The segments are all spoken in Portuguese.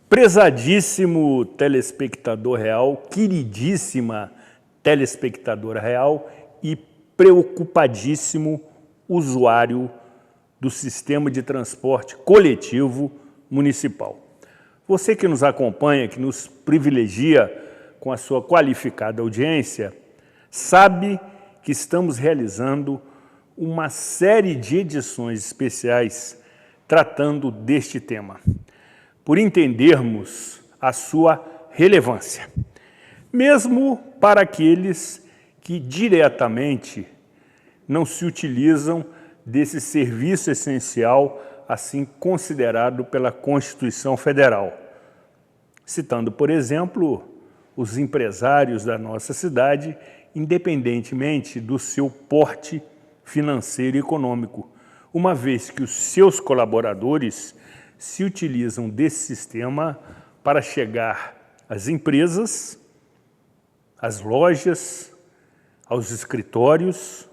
Prezadíssimo telespectador real, queridíssima telespectadora real e preocupadíssimo usuário do sistema de transporte coletivo municipal. Você que nos acompanha, que nos privilegia com a sua qualificada audiência, sabe que estamos realizando uma série de edições especiais tratando deste tema, por entendermos a sua relevância, mesmo para aqueles que diretamente não se utilizam desse serviço essencial assim considerado pela Constituição Federal, citando, por exemplo, os empresários da nossa cidade, independentemente do seu porte financeiro e econômico, uma vez que os seus colaboradores se utilizam desse sistema para chegar às empresas, às lojas, aos escritórios,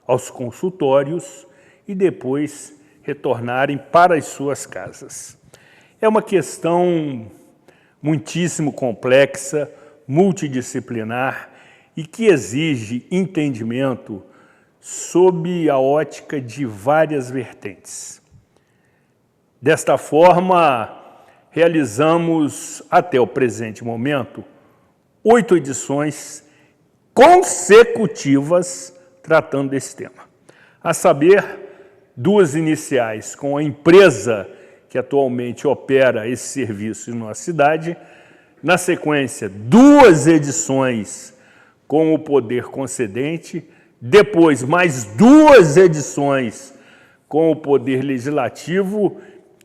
aos consultórios e depois retornarem para as suas casas. É uma questão muitíssimo complexa, multidisciplinar e que exige entendimento sob a ótica de várias vertentes. Desta forma, realizamos, até o presente momento, 8 edições consecutivas tratando desse tema. A saber, 2 iniciais com a empresa que atualmente opera esse serviço em nossa cidade, na sequência, 2 edições com o poder concedente, depois mais 2 edições com o poder legislativo,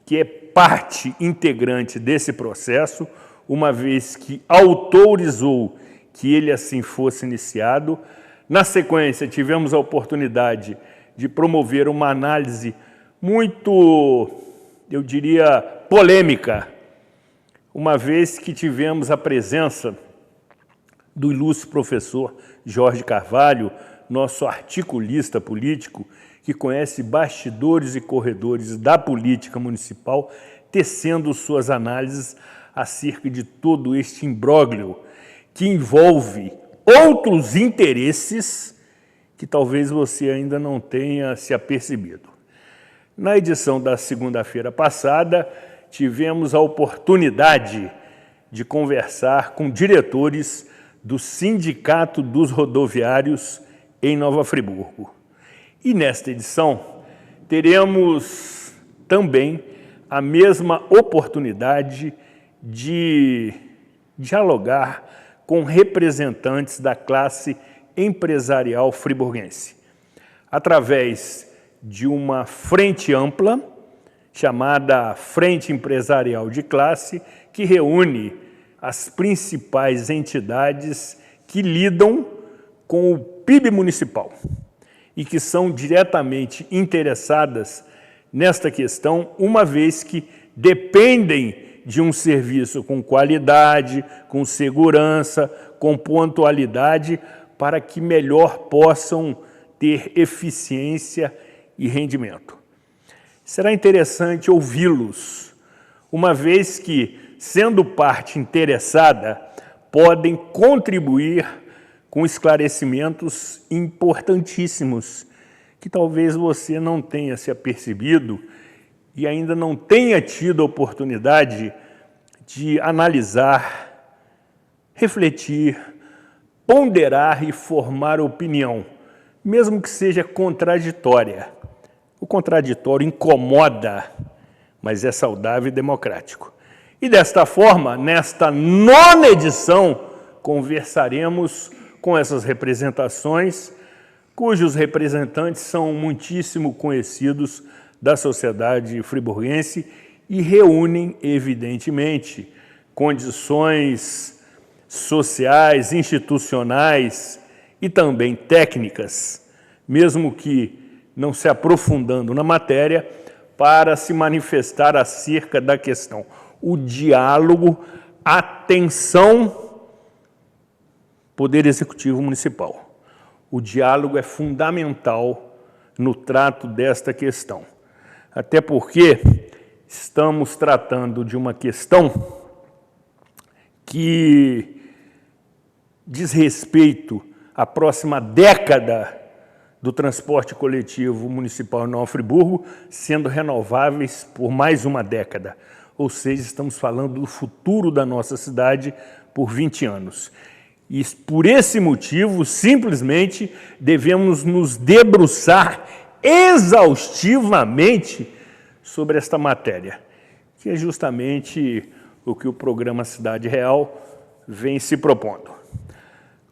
que é parte integrante desse processo, uma vez que autorizou que ele assim fosse iniciado. Na sequência, tivemos a oportunidade de promover uma análise muito, eu diria, polêmica, uma vez que tivemos a presença do ilustre professor Jorge Carvalho, nosso articulista político, que conhece bastidores e corredores da política municipal, tecendo suas análises acerca de todo este imbróglio que envolve outros interesses que talvez você ainda não tenha se apercebido. Na edição da segunda-feira passada, tivemos a oportunidade de conversar com diretores do Sindicato dos Rodoviários em Nova Friburgo. E nesta edição, teremos também a mesma oportunidade de dialogar com representantes da classe empresarial friburguense, através de uma frente ampla, chamada Frente Empresarial de Classe, que reúne as principais entidades que lidam com o PIB municipal e que são diretamente interessadas nesta questão, uma vez que dependem de um serviço com qualidade, com segurança, com pontualidade, para que melhor possam ter eficiência e rendimento. Será interessante ouvi-los, uma vez que, sendo parte interessada, podem contribuir com esclarecimentos importantíssimos que talvez você não tenha se apercebido e ainda não tenha tido a oportunidade de analisar, refletir, ponderar e formar opinião, mesmo que seja contraditória. O contraditório incomoda, mas é saudável e democrático. E desta forma, nesta 9ª edição, conversaremos com essas representações, cujos representantes são muitíssimo conhecidos da sociedade friburguense e reúnem, evidentemente, condições sociais, institucionais e também técnicas, mesmo que não se aprofundando na matéria, para se manifestar acerca da questão. O diálogo, atenção, Poder Executivo Municipal. O diálogo é fundamental no trato desta questão. Até porque estamos tratando de uma questão que diz respeito à próxima década do transporte coletivo municipal em Nova Friburgo, sendo renováveis por mais uma década. Ou seja, estamos falando do futuro da nossa cidade por 20 anos. E por esse motivo, simplesmente, devemos nos debruçar exaustivamente sobre esta matéria, que é justamente o que o programa Cidade Real vem se propondo.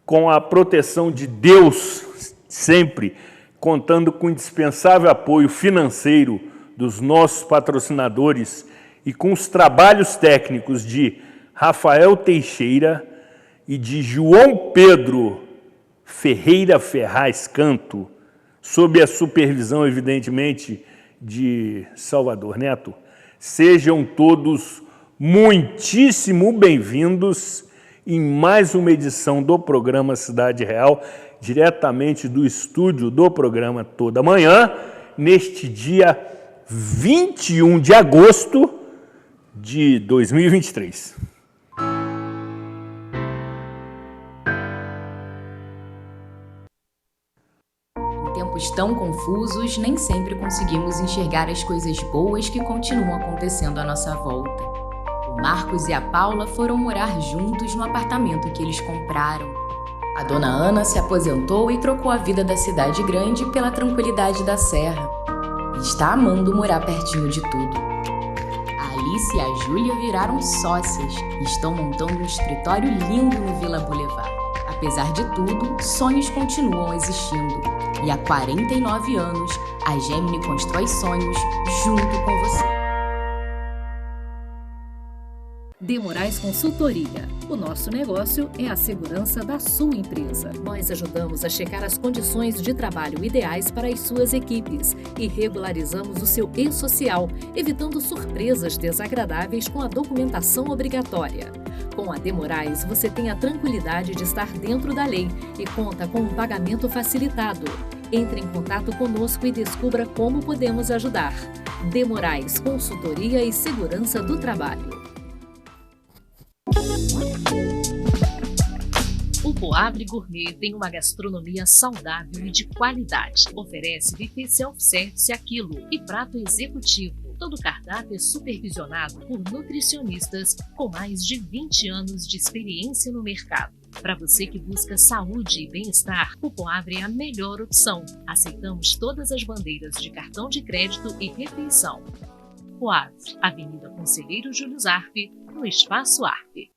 Com a proteção de Deus, sempre contando com o indispensável apoio financeiro dos nossos patrocinadores e com os trabalhos técnicos de Rafael Teixeira e de João Pedro Ferreira Ferraz Canto, sob a supervisão, evidentemente, de Salvador Neto, sejam todos muitíssimo bem-vindos em mais uma edição do programa Cidade Real, diretamente do estúdio do programa Toda Manhã, neste dia 21 de agosto de 2023. Em tempos tão confusos, nem sempre conseguimos enxergar as coisas boas que continuam acontecendo à nossa volta. O Marcos e a Paula foram morar juntos no apartamento que eles compraram. A dona Ana se aposentou e trocou a vida da cidade grande pela tranquilidade da serra. E está amando morar pertinho de tudo. A Alice e a Júlia viraram sócias e estão montando um escritório lindo no Vila Boulevard. Apesar de tudo, sonhos continuam existindo. E há 49 anos, a Gemini constrói sonhos junto com você. De Moraes Consultoria. O nosso negócio é a segurança da sua empresa. Nós ajudamos a checar as condições de trabalho ideais para as suas equipes e regularizamos o seu e-social, evitando surpresas desagradáveis com a documentação obrigatória. Com a De Moraes, você tem a tranquilidade de estar dentro da lei e conta com um pagamento facilitado. Entre em contato conosco e descubra como podemos ajudar. De Moraes Consultoria e Segurança do Trabalho. O Poavre Gourmet tem uma gastronomia saudável e de qualidade. Oferece buffet self-service a quilo e prato executivo. Todo o cardápio é supervisionado por nutricionistas com mais de 20 anos de experiência no mercado. Para você que busca saúde e bem-estar, o Poavre é a melhor opção. Aceitamos todas as bandeiras de cartão de crédito e refeição. Poavre, Avenida Conselheiro Júlio Zarfe, no Espaço Arfe.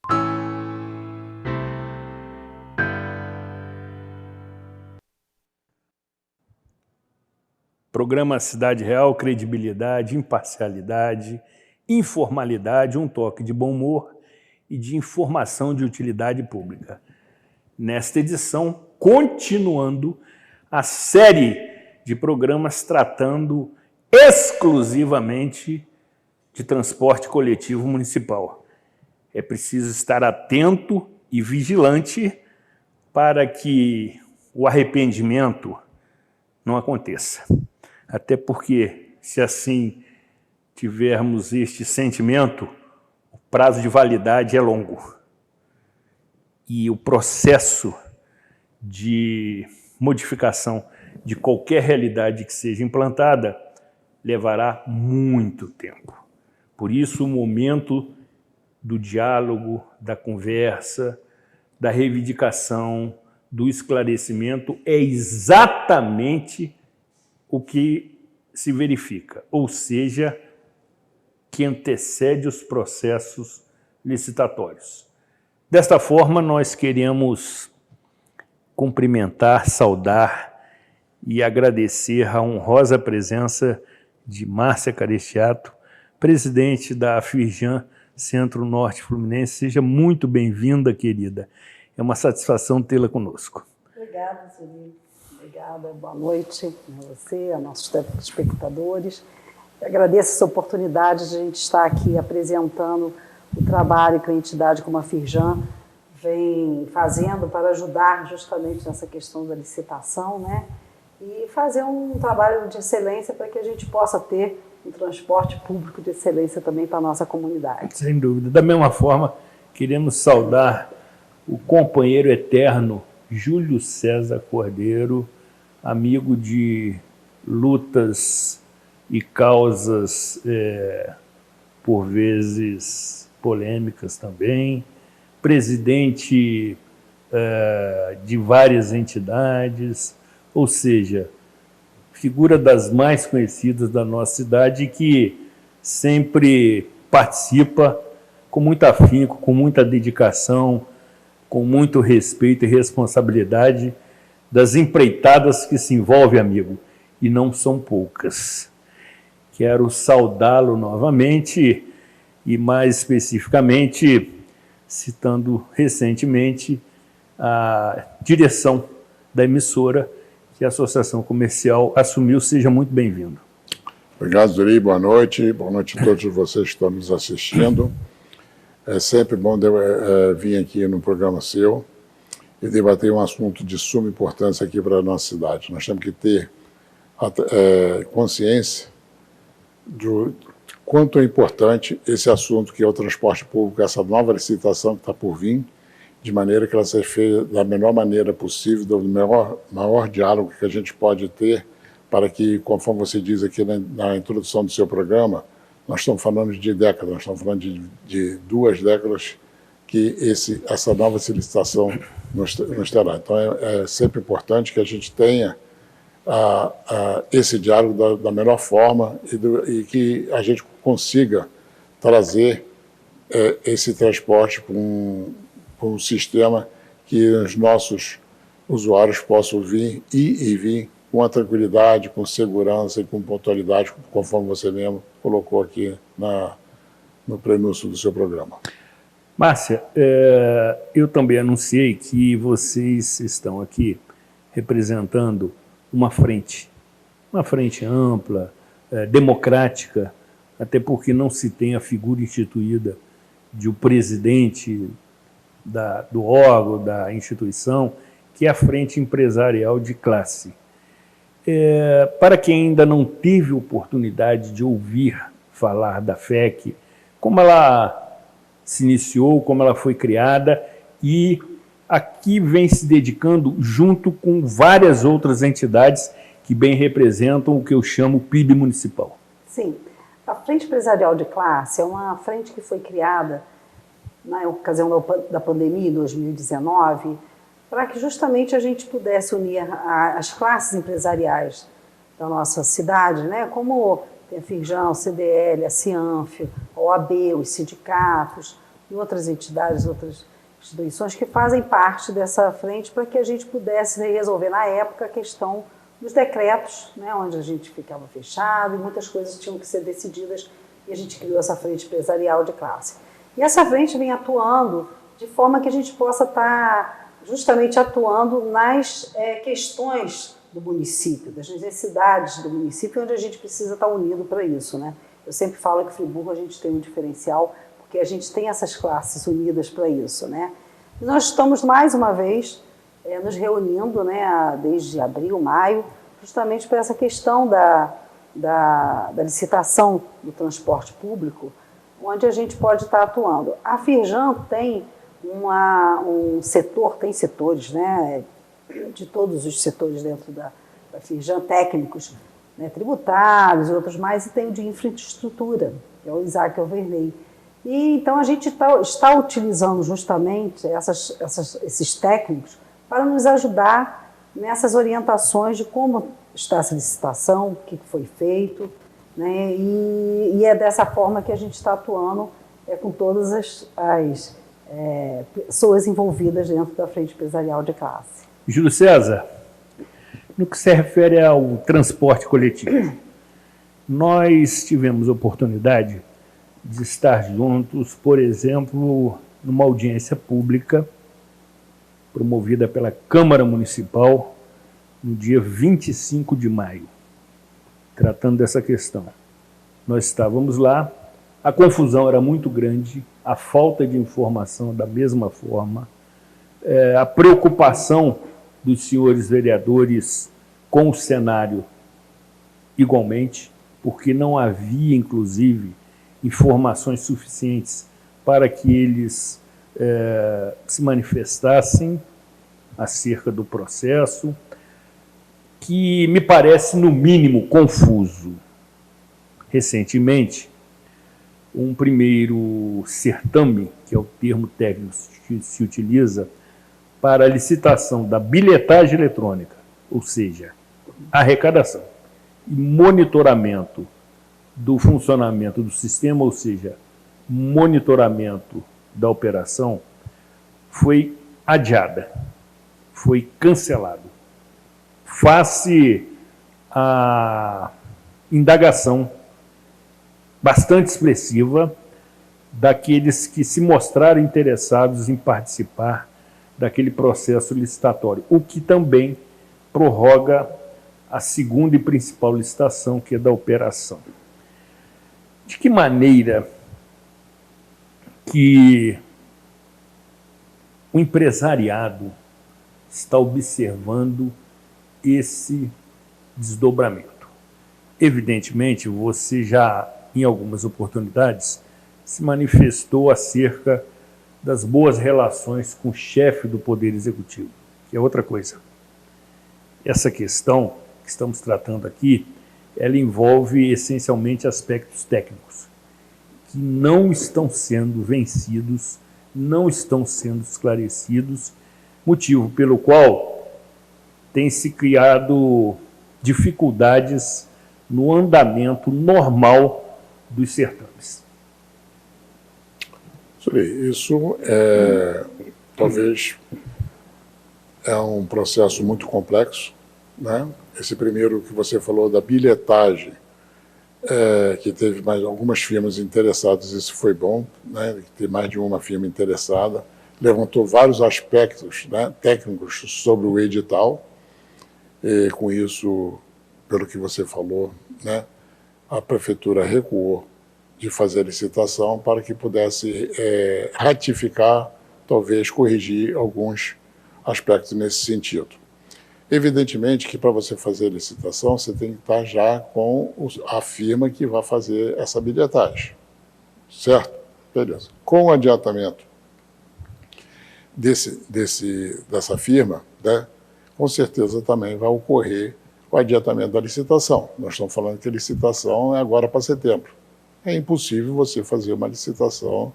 Programa Cidade Real, credibilidade, imparcialidade, informalidade, um toque de bom humor e de informação de utilidade pública. Nesta edição, continuando a série de programas tratando exclusivamente de transporte coletivo municipal. É preciso estar atento e vigilante para que o arrependimento não aconteça. Até porque, se assim tivermos este sentimento, o prazo de validade é longo. E o processo de modificação de qualquer realidade que seja implantada levará muito tempo. Por isso, o momento do diálogo, da conversa, da reivindicação, do esclarecimento é exatamente o que se verifica, ou seja, que antecede os processos licitatórios. Desta forma, nós queremos cumprimentar, saudar e agradecer a honrosa presença de Márcia Carestiato, presidente da Firjan Centro-Norte Fluminense. Seja muito bem-vinda, querida. É uma satisfação tê-la conosco. Obrigada, Zuni. Obrigada, boa noite a você, a nossos telespectadores. Eu agradeço essa oportunidade de a gente estar aqui apresentando o trabalho que a entidade como a Firjan vem fazendo para ajudar justamente nessa questão da licitação, né? E fazer um trabalho de excelência para que a gente possa ter um transporte público de excelência também para a nossa comunidade. Sem dúvida. Da mesma forma, queremos saudar o companheiro eterno Júlio César Cordeiro, amigo de lutas e causas, por vezes, polêmicas também, presidente de várias entidades, ou seja, figura das mais conhecidas da nossa cidade, que sempre participa com muito afinco, com muita dedicação, com muito respeito e responsabilidade das empreitadas que se envolve, amigo, e não são poucas. Quero saudá-lo novamente e, mais especificamente, citando recentemente a direção da emissora que a Associação Comercial assumiu. Seja muito bem-vindo. Obrigado, Zuri. Boa noite a todos vocês que estão nos assistindo. É sempre bom vir aqui no programa seu e debater um assunto de suma importância aqui para a nossa cidade. Nós temos que ter consciência do quanto é importante esse assunto que é o transporte público, essa nova licitação que está por vir, de maneira que ela seja feita da melhor maneira possível, do maior diálogo que a gente pode ter, para que, conforme você diz aqui na introdução do seu programa, nós estamos falando de décadas, nós estamos falando de 2 décadas que essa nova licitação nos terá. Então, é sempre importante que a gente tenha esse diálogo da melhor forma e que a gente consiga trazer esse transporte para um sistema que os nossos usuários possam vir e vir com a tranquilidade, com segurança e com pontualidade, conforme você mesmo colocou aqui no prenúncio do seu programa. Márcia, eu também anunciei que vocês estão aqui representando uma frente ampla, democrática, até porque não se tem a figura instituída de o presidente do órgão, da instituição, que é a Frente Empresarial de Classe. Para quem ainda não teve oportunidade de ouvir falar da FEC, como ela se iniciou, como ela foi criada, e aqui vem se dedicando junto com várias outras entidades que bem representam o que eu chamo PIB municipal. Sim, a Frente Empresarial de Classe é uma frente que foi criada na ocasião da pandemia, em 2019, para que justamente a gente pudesse unir as classes empresariais da nossa cidade, né, como tem a Firjan, o CDL, a Cianf, a OAB, os sindicatos e outras entidades, outras instituições que fazem parte dessa frente, para que a gente pudesse resolver na época a questão dos decretos, né, onde a gente ficava fechado e muitas coisas tinham que ser decididas, e a gente criou essa Frente Empresarial de Classe. E essa frente vem atuando de forma que a gente possa estar justamente atuando nas questões do município, das necessidades do município, onde a gente precisa estar unido para isso, né? Eu sempre falo que em Friburgo a gente tem um diferencial, porque a gente tem essas classes unidas para isso, né? E nós estamos mais uma vez nos reunindo, né, desde abril, maio, justamente para essa questão da licitação do transporte público, onde a gente pode estar atuando. A Firjan tem um setor, tem setores, né, de todos os setores dentro da Firjan, técnicos, né, tributários e outros mais, e tem o de infraestrutura, que é o Isaac Alverney. E então a gente está utilizando justamente esses técnicos para nos ajudar nessas orientações de como está essa licitação, o que foi feito, né? E é dessa forma que a gente está atuando com todas as pessoas envolvidas dentro da Frente Empresarial de Classe. Júlio César, no que se refere ao transporte coletivo, nós tivemos oportunidade de estar juntos, por exemplo, numa audiência pública promovida pela Câmara Municipal no dia 25 de maio, tratando dessa questão. Nós estávamos lá, a confusão era muito grande, a falta de informação da mesma forma, a preocupação dos senhores vereadores com o cenário igualmente, porque não havia, inclusive, informações suficientes para que eles se manifestassem acerca do processo, que me parece, no mínimo, confuso. Recentemente, um primeiro certame, que é o termo técnico que se utiliza para a licitação da bilhetagem eletrônica, ou seja, arrecadação e monitoramento do funcionamento do sistema, ou seja, monitoramento da operação, foi adiada, foi cancelado, face à indagação bastante expressiva daqueles que se mostraram interessados em participar daquele processo licitatório, o que também prorroga a segunda e principal licitação, que é da operação. De que maneira que o empresariado está observando esse desdobramento? Evidentemente, você já, em algumas oportunidades, se manifestou acerca das boas relações com o chefe do Poder Executivo, que é outra coisa. Essa questão que estamos tratando aqui, ela envolve essencialmente aspectos técnicos, que não estão sendo vencidos, não estão sendo esclarecidos, motivo pelo qual tem se criado dificuldades no andamento normal dos certames. Isso talvez é um processo muito complexo, né? Esse primeiro que você falou da bilhetagem, que teve mais algumas firmas interessadas, isso foi bom, né? Ter mais de uma firma interessada, levantou vários aspectos, né, técnicos sobre o edital, e com isso, pelo que você falou, né, a prefeitura recuou de fazer a licitação para que pudesse ratificar, talvez corrigir alguns aspectos nesse sentido. Evidentemente que para você fazer a licitação, você tem que estar já com a firma que vai fazer essa bilhetagem, certo? Beleza. Com o adiantamento dessa firma, né, com certeza também vai ocorrer o adiantamento da licitação. Nós estamos falando que a licitação é agora para setembro. É impossível você fazer uma licitação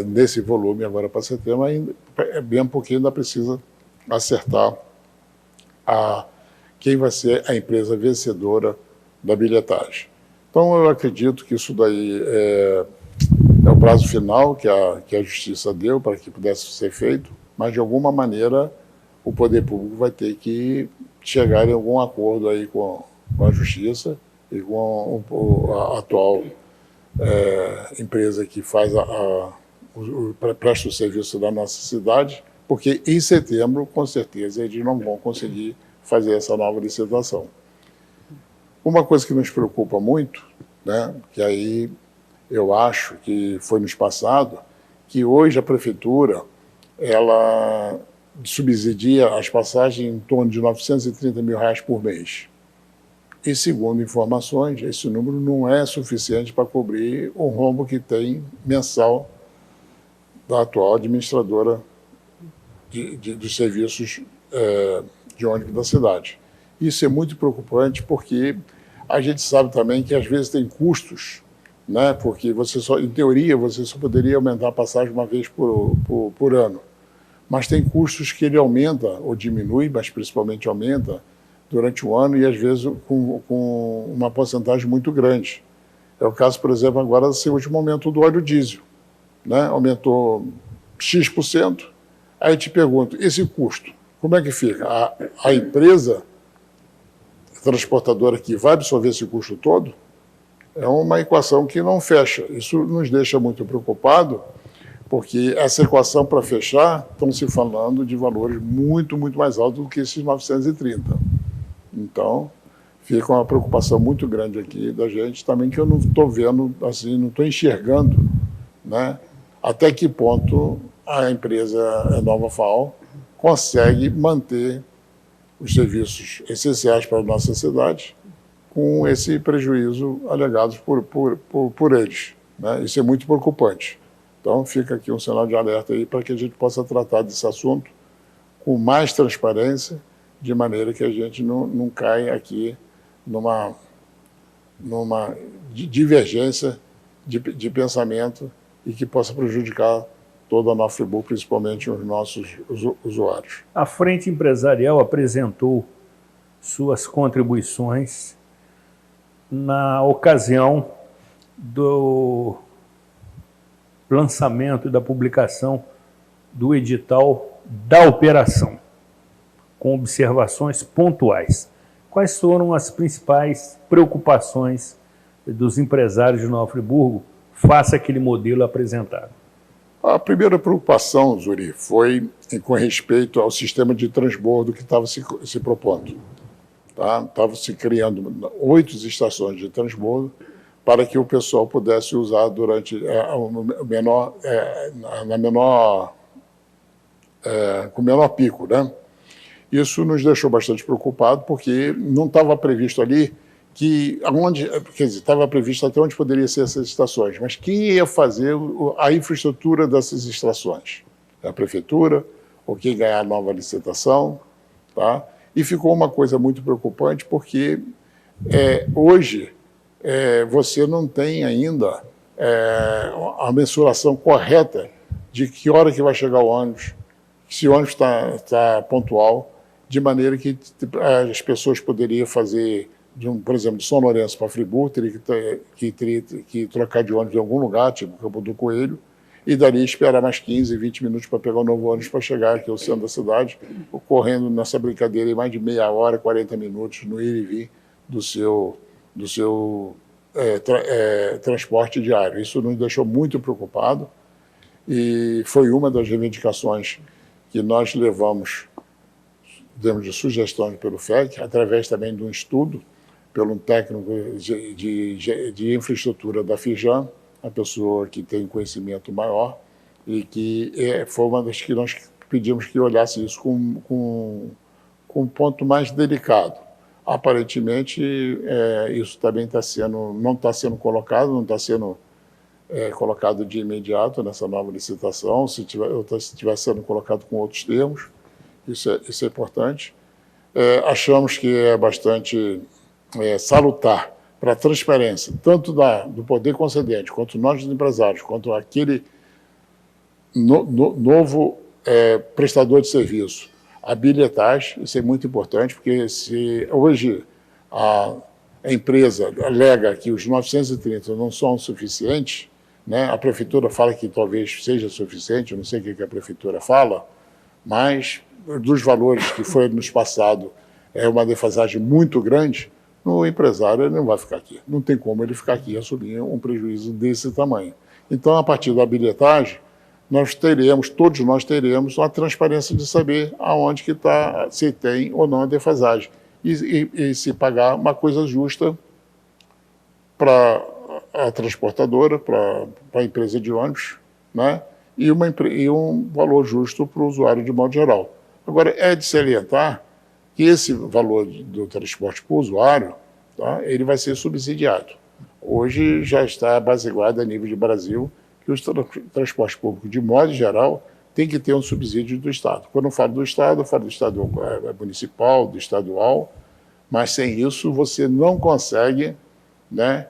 nesse volume agora para setembro, ainda, bem porque ainda precisa acertar quem vai ser a empresa vencedora da bilhetagem. Então, eu acredito que isso daí é o prazo final que a Justiça deu para que pudesse ser feito, mas, de alguma maneira, o poder público vai ter que chegar em algum acordo aí com a Justiça e com a atual empresa que faz presta o serviço da nossa cidade, porque em setembro, com certeza, eles não vão conseguir fazer essa nova licitação. Uma coisa que nos preocupa muito, né, que aí eu acho que foi nos passado, que hoje a prefeitura ela subsidia as passagens em torno de R$930 mil por mês. E, segundo informações, esse número não é suficiente para cobrir o rombo que tem mensal da atual administradora dos serviços de ônibus da cidade. Isso é muito preocupante porque a gente sabe também que às vezes tem custos, né? Porque em teoria, você só poderia aumentar a passagem uma vez por ano. Mas tem custos que ele aumenta ou diminui, mas principalmente aumenta durante o ano e às vezes com uma porcentagem muito grande. É o caso, por exemplo, agora desse último aumento do óleo diesel, né? Aumentou X%. Aí te pergunto, esse custo, como é que fica? A empresa transportadora que vai absorver esse custo todo, É uma equação que não fecha. Isso nos deixa muito preocupados, porque essa equação, para fechar, estão se falando de valores muito, muito mais altos do que esses 930. Então, fica uma preocupação muito grande aqui da gente também, que eu não estou vendo, assim, não estou enxergando, né, até que ponto a empresa Nova FAO consegue manter os serviços essenciais para a nossa cidade com esse prejuízo alegado por eles, né? Isso é muito preocupante. Então, fica aqui um sinal de alerta aí para que a gente possa tratar desse assunto com mais transparência, de maneira que a gente não caia aqui numa divergência de pensamento e que possa prejudicar toda a Nova Friburgo, principalmente os nossos usuários. A Frente Empresarial apresentou suas contribuições na ocasião do lançamento e da publicação do edital da operação, com observações pontuais. Quais foram as principais preocupações dos empresários de Nova Friburgo face àquele modelo apresentado? A primeira preocupação, Zuri, foi com respeito ao sistema de transbordo que estava se propondo. Tá? Estavam se criando 8 estações de transbordo para que o pessoal pudesse usar durante com menor pico, né? Isso nos deixou bastante preocupados, porque não estava previsto ali estava previsto até onde poderiam ser essas estações, mas quem ia fazer a infraestrutura dessas estações? A prefeitura, ou quem ganhar a nova licitação, tá? E ficou uma coisa muito preocupante, porque hoje você não tem ainda a mensuração correta de que hora que vai chegar o ônibus, se o ônibus está pontual, de maneira que as pessoas poderiam fazer, por exemplo, de São Lourenço para Friburgo, teria que trocar de ônibus em algum lugar, tipo Campo do Coelho, e daria esperar mais 15, 20 minutos para pegar o novo ônibus para chegar aqui ao centro da cidade, correndo nessa brincadeira em mais de meia hora, 40 minutos no ir e vir do seu transporte diário. Isso nos deixou muito preocupados e foi uma das reivindicações que nós levamos, demos de sugestões pelo FEC, através também de um estudo pelo técnico de infraestrutura da FIJAM, a pessoa que tem conhecimento maior, e que foi uma das que nós pedimos que olhasse isso com um ponto mais delicado. Aparentemente, isso também não está sendo colocado, colocado de imediato nessa nova licitação, se estiver sendo colocado com outros termos, isso é importante. Achamos que é bastante salutar para a transparência, tanto do poder concedente, quanto nós, os empresários, quanto aquele novo prestador de serviço, a bilhetagem. Isso é muito importante, porque se hoje a empresa alega que os 930 não são suficientes, né, a prefeitura fala que talvez seja suficiente, eu não sei o que a prefeitura fala, mas dos valores que foi nos passado é uma defasagem muito grande, o empresário ele não vai ficar aqui. Não tem como ele ficar aqui e assumir um prejuízo desse tamanho. Então, a partir da bilhetagem, todos nós teremos uma transparência de saber aonde que está, se tem ou não a defasagem. E se pagar uma coisa justa para a transportadora, para a empresa de ônibus, né? E um valor justo para o usuário de modo geral. Agora, é de salientar que esse valor do transporte para o usuário, tá, ele vai ser subsidiado. Hoje já está basicado a nível de Brasil que o transporte público, de modo geral, tem que ter um subsídio do Estado. Quando eu falo do Estado, eu falo do Estado municipal, do estadual, mas sem isso você não consegue, né,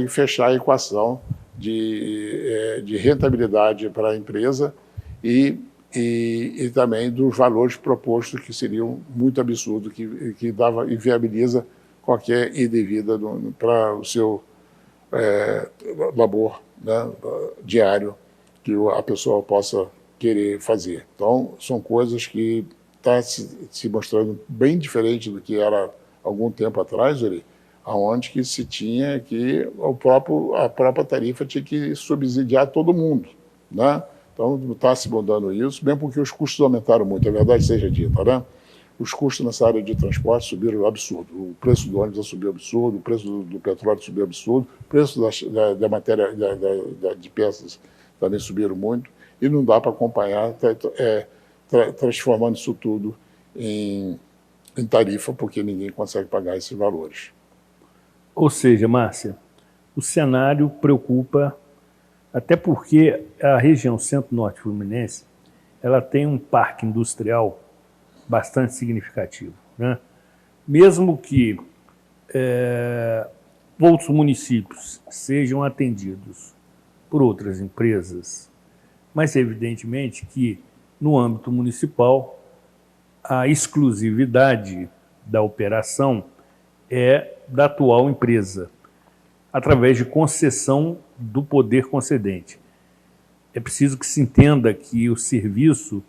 fechar a equação de rentabilidade para a empresa e também dos valores propostos, que seriam muito absurdos, que inviabiliza qualquer ida e vida para o seu labor, né, diário, que a pessoa possa querer fazer. Então, são coisas que estão se mostrando bem diferente do que era algum tempo atrás, onde que se tinha que a própria tarifa tinha que subsidiar todo mundo, né? Então está se mudando isso, mesmo porque os custos aumentaram muito, a verdade seja dita, né? Os custos nessa área de transporte subiram absurdo. O preço do ônibus subiu absurdo, o preço do petróleo subiu absurdo, o preço da matéria, de peças também subiram muito, e não dá para acompanhar, transformando isso tudo em tarifa, porque ninguém consegue pagar esses valores. Ou seja, Márcia, o cenário preocupa, até porque a região Centro-Norte Fluminense ela tem um parque industrial bastante significativo, né? Mesmo que outros municípios sejam atendidos por outras empresas, mas evidentemente que no âmbito municipal a exclusividade da operação é da atual empresa, através de concessão do poder concedente. É preciso que se entenda que o serviço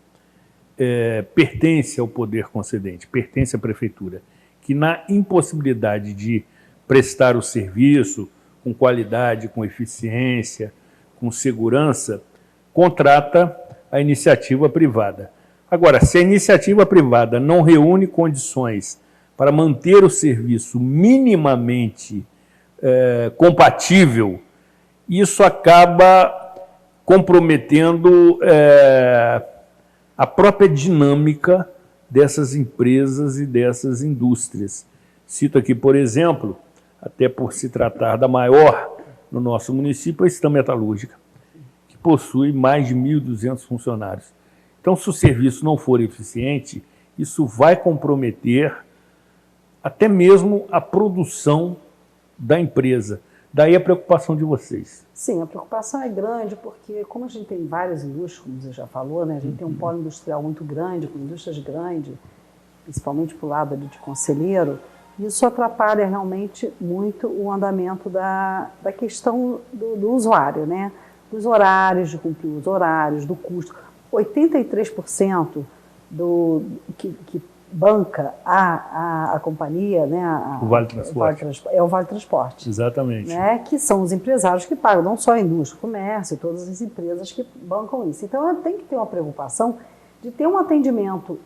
pertence ao poder concedente, pertence à prefeitura, que na impossibilidade de prestar o serviço com qualidade, com eficiência, com segurança, contrata a iniciativa privada. Agora, se a iniciativa privada não reúne condições para manter o serviço minimamente compatível, isso acaba comprometendo a própria dinâmica dessas empresas e dessas indústrias. Cito aqui, por exemplo, até por se tratar da maior no nosso município, a Estã Metalúrgica, que possui mais de 1.200 funcionários. Então, se o serviço não for eficiente, isso vai comprometer até mesmo a produção da empresa. Daí a preocupação de vocês. Sim, a preocupação é grande porque, como a gente tem várias indústrias, como você já falou, né, a gente tem um polo industrial muito grande, com indústrias grandes, principalmente para o lado ali de Conselheiro, isso atrapalha realmente muito o andamento da questão do usuário, né? Dos horários, de cumprir os horários, do custo. 83% que banca a companhia, né, o Vale Transporte. É o Vale Transporte. Exatamente. Né, que são os empresários que pagam, não só a indústria, o comércio, todas as empresas que bancam isso. Então, tem que ter uma preocupação de ter um atendimento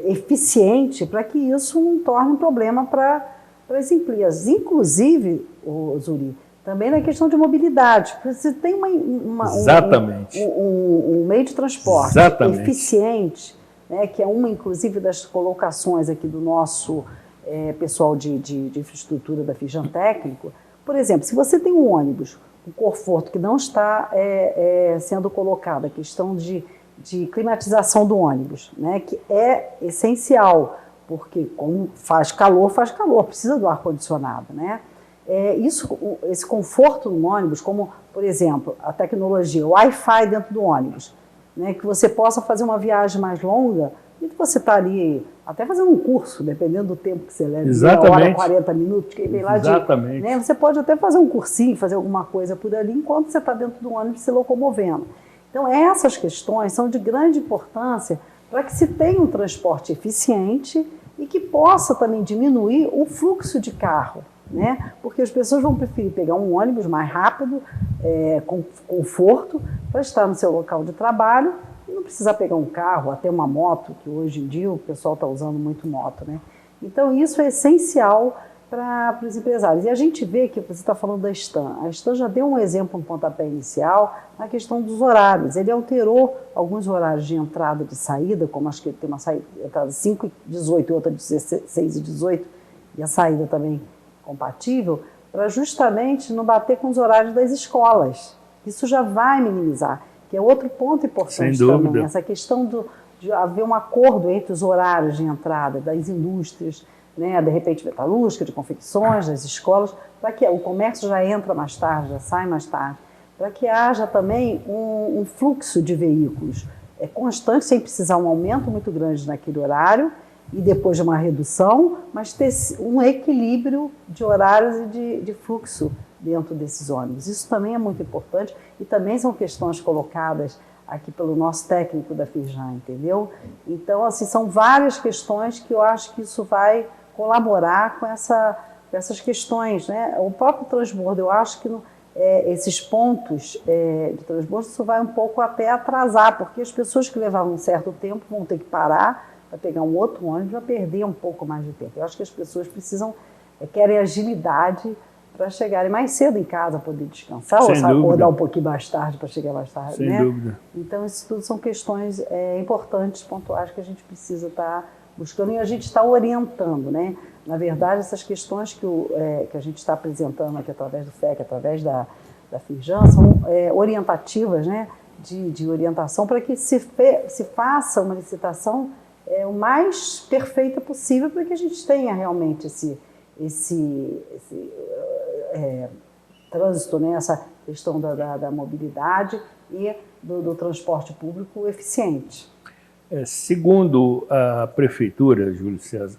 eficiente para que isso não torne um problema para as empresas. Inclusive, Zuri, também na questão de mobilidade. Você tem um meio de transporte eficiente, né, que é uma, inclusive, das colocações aqui do nosso pessoal de infraestrutura da Fijan Técnico. Por exemplo, se você tem um ônibus, um conforto que não está sendo colocado, a questão de climatização do ônibus, né, que é essencial, porque como faz calor, precisa do ar-condicionado, né? Esse conforto no ônibus, como, por exemplo, a tecnologia, o Wi-Fi dentro do ônibus, né, que você possa fazer uma viagem mais longa e que você está ali até fazendo um curso, dependendo do tempo que você leva, exatamente, uma hora, 40 minutos, quem vem lá exatamente, né, você pode até fazer um cursinho, fazer alguma coisa por ali, enquanto você está dentro do ônibus se locomovendo. Então, essas questões são de grande importância para que se tenha um transporte eficiente e que possa também diminuir o fluxo de carro, né? Porque as pessoas vão preferir pegar um ônibus mais rápido, com conforto, para estar no seu local de trabalho e não precisar pegar um carro, até uma moto, que hoje em dia o pessoal está usando muito moto, né? Então, isso é essencial para os empresários. E a gente vê que você está falando da Estã. A Estã já deu um exemplo, um pontapé inicial, na questão dos horários. Ele alterou alguns horários de entrada e de saída, como acho que ele tem uma saída de 5 e 18 e outra de 16 e 18, e a saída também compatível, para justamente não bater com os horários das escolas. Isso já vai minimizar, que é outro ponto importante também, essa questão de haver um acordo entre os horários de entrada das indústrias, né, de repente metalúrgica, de confecções, das escolas, para que o comércio já entra mais tarde, já sai mais tarde, para que haja também um fluxo de veículos constante, sem precisar um aumento muito grande naquele horário, e depois de uma redução, mas ter um equilíbrio de horários e de fluxo dentro desses ônibus. Isso também é muito importante e também são questões colocadas aqui pelo nosso técnico da Fijan, entendeu? Então, assim, são várias questões que eu acho que isso vai colaborar com essas questões, né? O próprio transbordo, eu acho que esses pontos de transbordo, isso vai um pouco até atrasar, porque as pessoas que levavam um certo tempo vão ter que parar para pegar um outro ônibus, vai perder um pouco mais de tempo. Eu acho que as pessoas querem agilidade para chegarem mais cedo em casa, poder descansar, ou acordar um pouquinho mais tarde para chegar mais tarde. Sem dúvida. Então, isso tudo são questões importantes, pontuais, que a gente precisa estar buscando e a gente está orientando, né? Na verdade, essas questões que a gente está apresentando aqui através do FEC, através da Firjan, são orientativas, né? De orientação para que se faça uma licitação o mais perfeita possível para que a gente tenha realmente esse trânsito, né? Essa questão da mobilidade e do transporte público eficiente. Segundo a Prefeitura, Júlio César,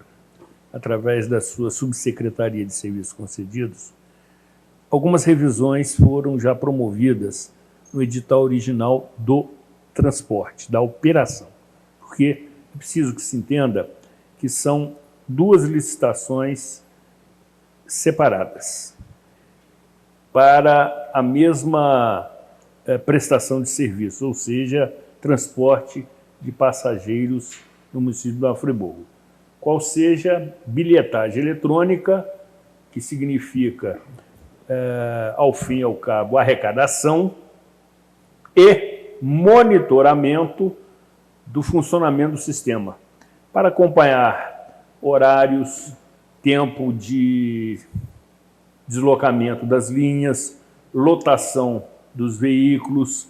através da sua Subsecretaria de Serviços Concedidos, algumas revisões foram já promovidas no edital original do transporte, da operação, porque é preciso que se entenda que são duas licitações separadas para a mesma prestação de serviço, ou seja, transporte de passageiros no município de Nova Friburgo. Qual seja bilhetagem eletrônica, que significa, ao fim e ao cabo, arrecadação e monitoramento do funcionamento do sistema, para acompanhar horários, tempo de deslocamento das linhas, lotação dos veículos,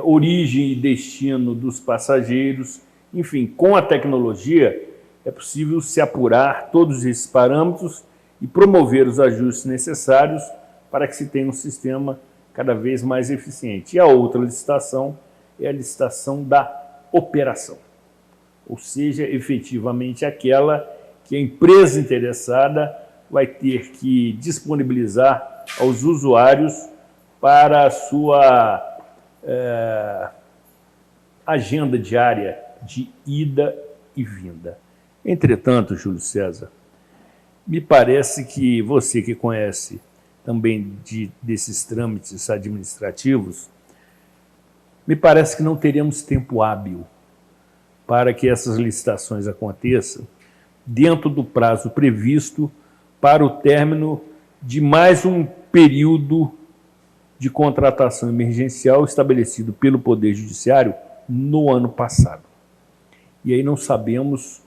origem e destino dos passageiros. Enfim, com a tecnologia é possível se apurar todos esses parâmetros e promover os ajustes necessários para que se tenha um sistema cada vez mais eficiente. E a outra licitação é a licitação da operação, ou seja, efetivamente aquela que a empresa interessada vai ter que disponibilizar aos usuários para a sua agenda diária de ida e vinda. Entretanto, Júlio César, me parece que você que conhece também desses trâmites administrativos, me parece que não teremos tempo hábil para que essas licitações aconteçam dentro do prazo previsto para o término de mais um período de contratação emergencial estabelecido pelo Poder Judiciário no ano passado. E aí não sabemos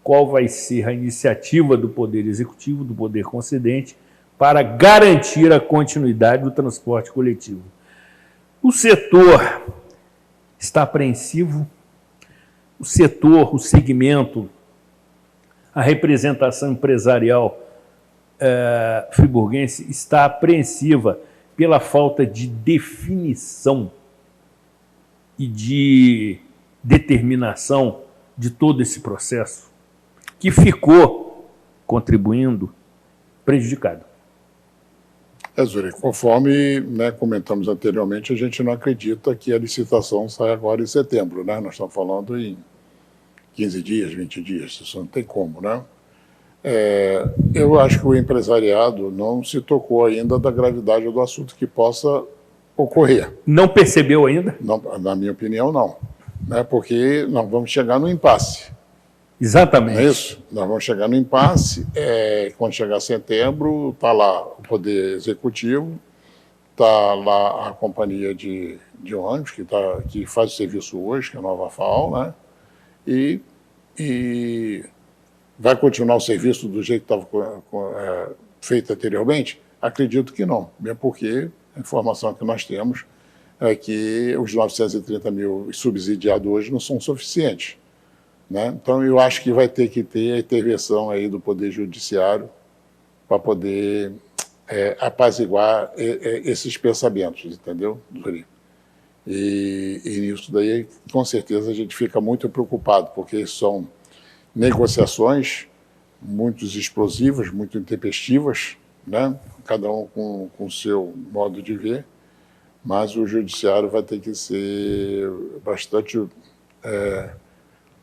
qual vai ser a iniciativa do Poder Executivo, do Poder Concedente, para garantir a continuidade do transporte coletivo. O setor está apreensivo, o setor, o segmento, a representação empresarial friburguense está apreensiva pela falta de definição e de determinação de todo esse processo, que ficou contribuindo prejudicado. Zuri, conforme comentamos anteriormente, a gente não acredita que a licitação saia agora em setembro, né? Nós estamos falando em 15 dias, 20 dias, isso não tem como, né? Eu acho que o empresariado não se tocou ainda da gravidade do assunto que possa ocorrer. Não percebeu ainda? Não, na minha opinião, não. Porque nós vamos chegar no impasse. Exatamente. Não é isso? Nós vamos chegar no impasse, quando chegar setembro, está lá o Poder Executivo, está lá a companhia de ônibus, que faz o serviço hoje, que é a Nova FAO, né? E vai continuar o serviço do jeito que estava feito anteriormente? Acredito que não, mesmo porque a informação que nós temos é que os 930 mil subsidiados hoje não são suficientes, né? Então, eu acho que vai ter que ter a intervenção aí do Poder Judiciário para poder apaziguar esses pensamentos, entendeu, Zuri? E nisso daí, com certeza, a gente fica muito preocupado, porque são negociações muito explosivas, muito intempestivas, né? Cada um com o seu modo de ver, mas o Judiciário vai ter que ser bastante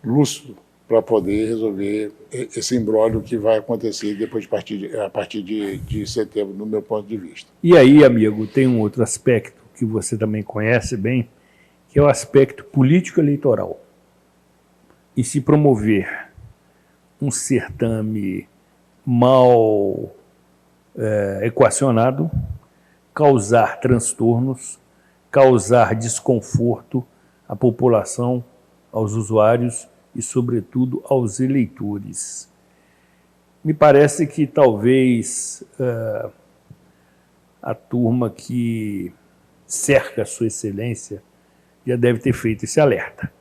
lúcido para poder resolver esse imbróglio que vai acontecer depois a partir de setembro, do meu ponto de vista. E aí, amigo, tem um outro aspecto que você também conhece bem, que é o aspecto político-eleitoral. E se promover um certame mal equacionado, causar transtornos, causar desconforto à população, aos usuários e, sobretudo, aos eleitores. Me parece que talvez a turma que cerca a Sua Excelência já deve ter feito esse alerta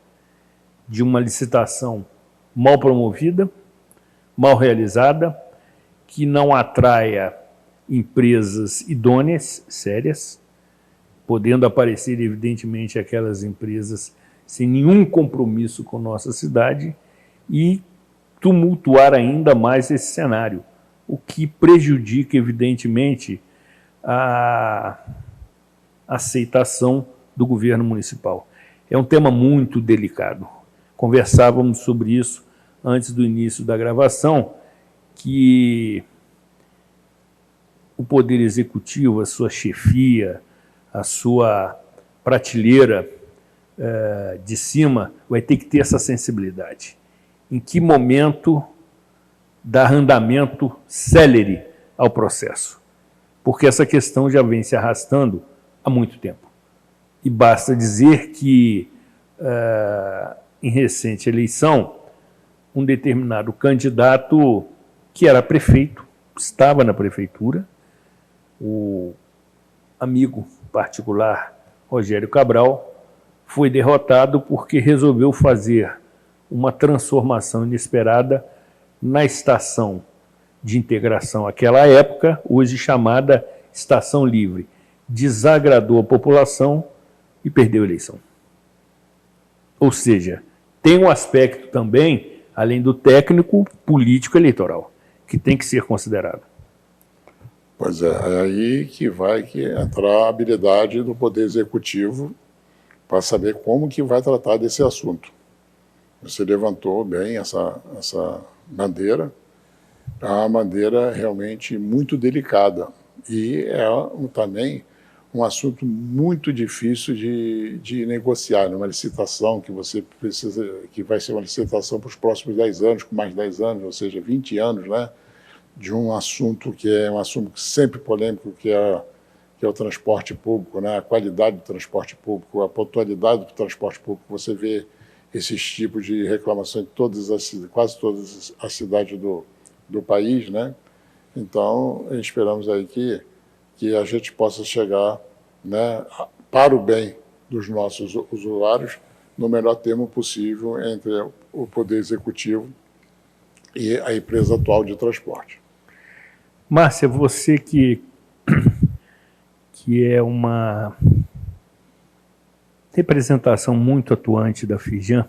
de uma licitação mal promovida, mal realizada, que não atraia empresas idôneas, sérias, podendo aparecer, evidentemente, aquelas empresas sem nenhum compromisso com nossa cidade e tumultuar ainda mais esse cenário, o que prejudica, evidentemente, a aceitação do governo municipal. É um tema muito delicado. Conversávamos sobre isso antes do início da gravação, que o Poder Executivo, a sua chefia, a sua prateleira de cima, vai ter que ter essa sensibilidade. Em que momento dar andamento célere ao processo? Porque essa questão já vem se arrastando há muito tempo. E basta dizer que, em recente eleição, um determinado candidato que era prefeito, estava na prefeitura, o amigo particular Rogério Cabral, foi derrotado porque resolveu fazer uma transformação inesperada na estação de integração àquela época, hoje chamada Estação Livre. Desagradou a população e perdeu a eleição. Ou seja, tem um aspecto também, além do técnico, político-eleitoral, que tem que ser considerado. Pois é aí que vai entrar a habilidade do Poder Executivo para saber como que vai tratar desse assunto. Você levantou bem essa bandeira, é uma bandeira realmente muito delicada e é também um assunto muito difícil de negociar numa licitação que você precisa, que vai ser uma licitação para os próximos 10 anos, com mais 10 anos, ou seja, 20 anos, né, de um assunto que é um assunto sempre polêmico, que é o transporte público, né, a qualidade do transporte público, a pontualidade do transporte público. Você vê esses tipos de reclamações em quase todas as cidades do país, né? Então, esperamos aí que a gente possa chegar, né, para o bem dos nossos usuários no melhor termo possível entre o Poder Executivo e a empresa atual de transporte. Márcia, você que é uma representação muito atuante da Firjan,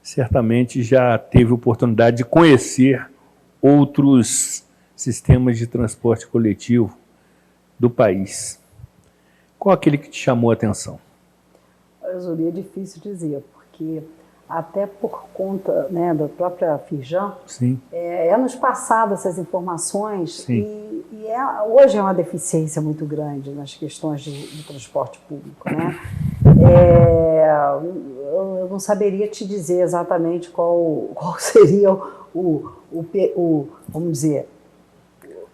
certamente já teve oportunidade de conhecer outros sistemas de transporte coletivo do país. Qual aquele que te chamou a atenção? Zuri, é difícil dizer, porque até por conta, né, da própria Firjan, nos passado essas informações e hoje é uma deficiência muito grande nas questões de transporte público, né? Eu não saberia te dizer exatamente qual seria vamos dizer,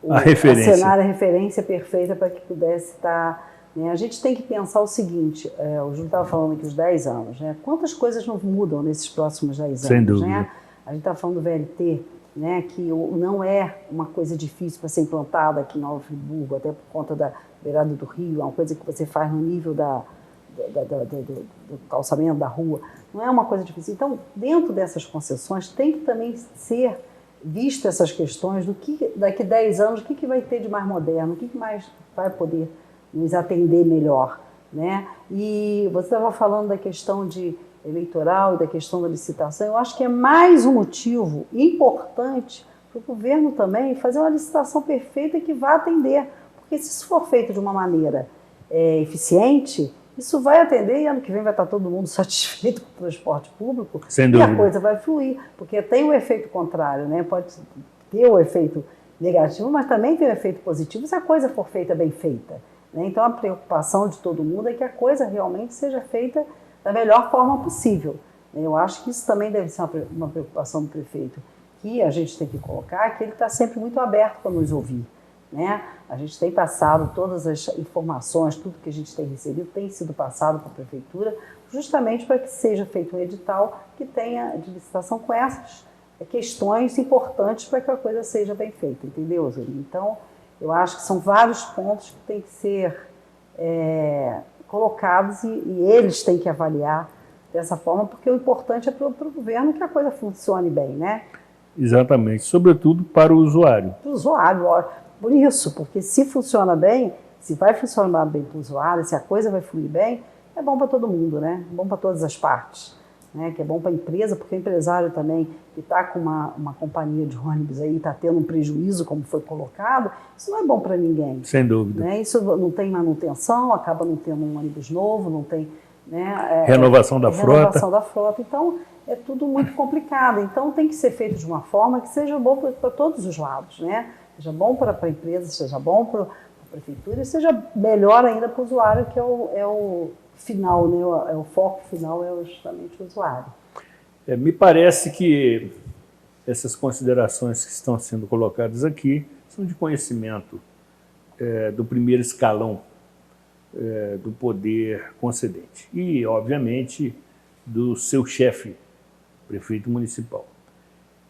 a referência perfeita para que pudesse estar. Né? A gente tem que pensar o seguinte, o Júlio estava falando aqui os 10 anos, né? Quantas coisas não mudam nesses próximos 10 anos? Sem dúvida. Né? A gente está falando do VLT, né? Que não é uma coisa difícil para ser implantada aqui em Nova Friburgo, até por conta da beirada do rio, é uma coisa que você faz no nível do calçamento da rua, não é uma coisa difícil. Então, dentro dessas concessões, tem que também ser visto essas questões do que daqui a 10 anos, o que vai ter de mais moderno, o que mais vai poder nos atender melhor, né? E você estava falando da questão eleitoral e da questão da licitação. Eu acho que é mais um motivo importante para o governo também fazer uma licitação perfeita que vá atender, porque se isso for feito de uma maneira eficiente, Isso vai atender e ano que vem vai estar todo mundo satisfeito com o transporte público. Sem e dúvida. a coisa vai fluir, porque tem o efeito contrário, né? Pode ter o efeito negativo, mas também tem o efeito positivo se a coisa for feita bem feita, né? Então a preocupação de todo mundo é que a coisa realmente seja feita da melhor forma possível. Eu acho que isso também deve ser uma preocupação do prefeito, que a gente tem que colocar, que ele está sempre muito aberto para nos ouvir, né? A gente tem passado todas as informações, tudo que a gente tem recebido tem sido passado para a prefeitura, justamente para que seja feito um edital que tenha de licitação com essas questões importantes para que a coisa seja bem feita, entendeu, Zeli? Então, eu acho que são vários pontos que têm que ser colocados e eles têm que avaliar dessa forma, porque o importante é para o governo que a coisa funcione bem, né? Exatamente, sobretudo para o usuário. Para o usuário, por isso, porque se funciona bem, se vai funcionar bem para o usuário, se a coisa vai fluir bem, é bom para todo mundo, né? É bom para todas as partes, né? Que é bom para a empresa, porque o empresário também que está com uma companhia de ônibus aí, está tendo um prejuízo, como foi colocado, isso não é bom para ninguém. Sem dúvida. Né? Isso não tem manutenção, acaba não tendo um ônibus novo, não tem... Né, renovação da frota. Renovação da frota. Então, é tudo muito complicado. Então, tem que ser feito de uma forma que seja bom para todos os lados, né? Seja bom para a empresa, seja bom para a prefeitura e seja melhor ainda para o usuário, que é o final, né? O foco final é justamente o usuário. Me parece que essas considerações que estão sendo colocadas aqui são de conhecimento do primeiro escalão do poder concedente e, obviamente, do seu chefe, prefeito municipal,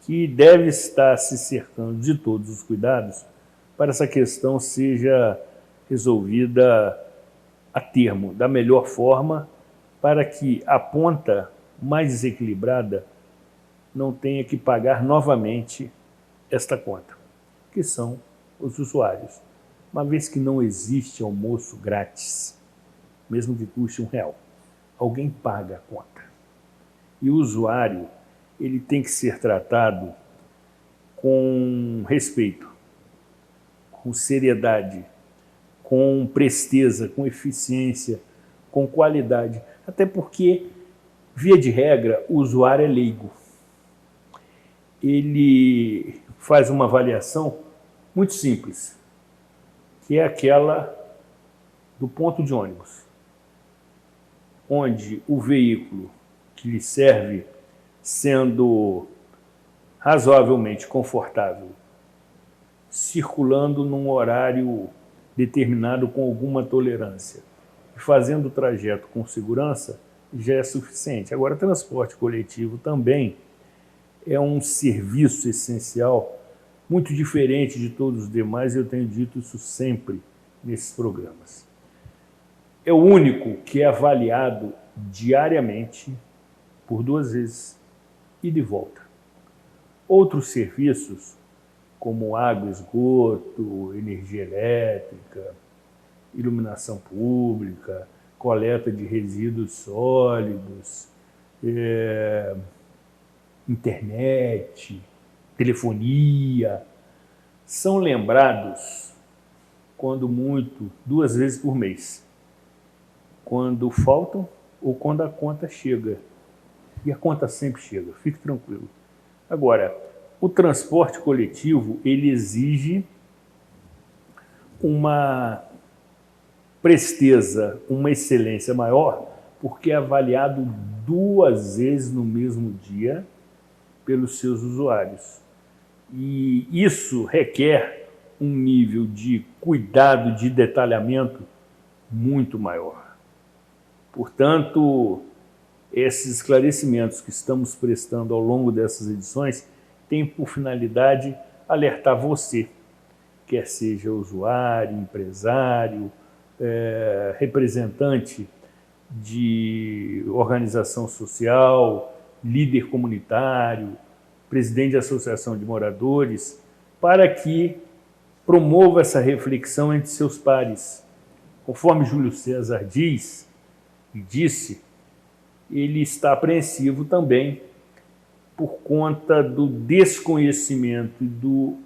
que deve estar se cercando de todos os cuidados para essa questão seja resolvida a termo, da melhor forma, para que a ponta mais desequilibrada não tenha que pagar novamente esta conta, que são os usuários. Uma vez que não existe almoço grátis, mesmo que custe R$1, alguém paga a conta. E o usuário, ele tem que ser tratado com respeito, com seriedade, com presteza, com eficiência, com qualidade. Até porque, via de regra, o usuário é leigo. Ele faz uma avaliação muito simples, que é aquela do ponto de ônibus, onde o veículo que lhe serve, sendo razoavelmente confortável, circulando num horário determinado com alguma tolerância, e fazendo o trajeto com segurança, já é suficiente. Agora, transporte coletivo também é um serviço essencial, muito diferente de todos os demais, eu tenho dito isso sempre nesses programas. É o único que é avaliado diariamente por 2 vezes e de volta. Outros serviços, como água, esgoto, energia elétrica, iluminação pública, coleta de resíduos sólidos, internet, telefonia, são lembrados, quando muito, 2 vezes por mês, quando faltam ou quando a conta chega. E a conta sempre chega, fique tranquilo. Agora, o transporte coletivo, ele exige uma presteza, uma excelência maior, porque é avaliado 2 vezes no mesmo dia pelos seus usuários. E isso requer um nível de cuidado, de detalhamento muito maior. Portanto, esses esclarecimentos que estamos prestando ao longo dessas edições têm por finalidade alertar você, quer seja usuário, empresário, representante de organização social, líder comunitário, presidente de associação de moradores, para que promova essa reflexão entre seus pares. Conforme Júlio César diz e disse, ele está apreensivo também por conta do desconhecimento e do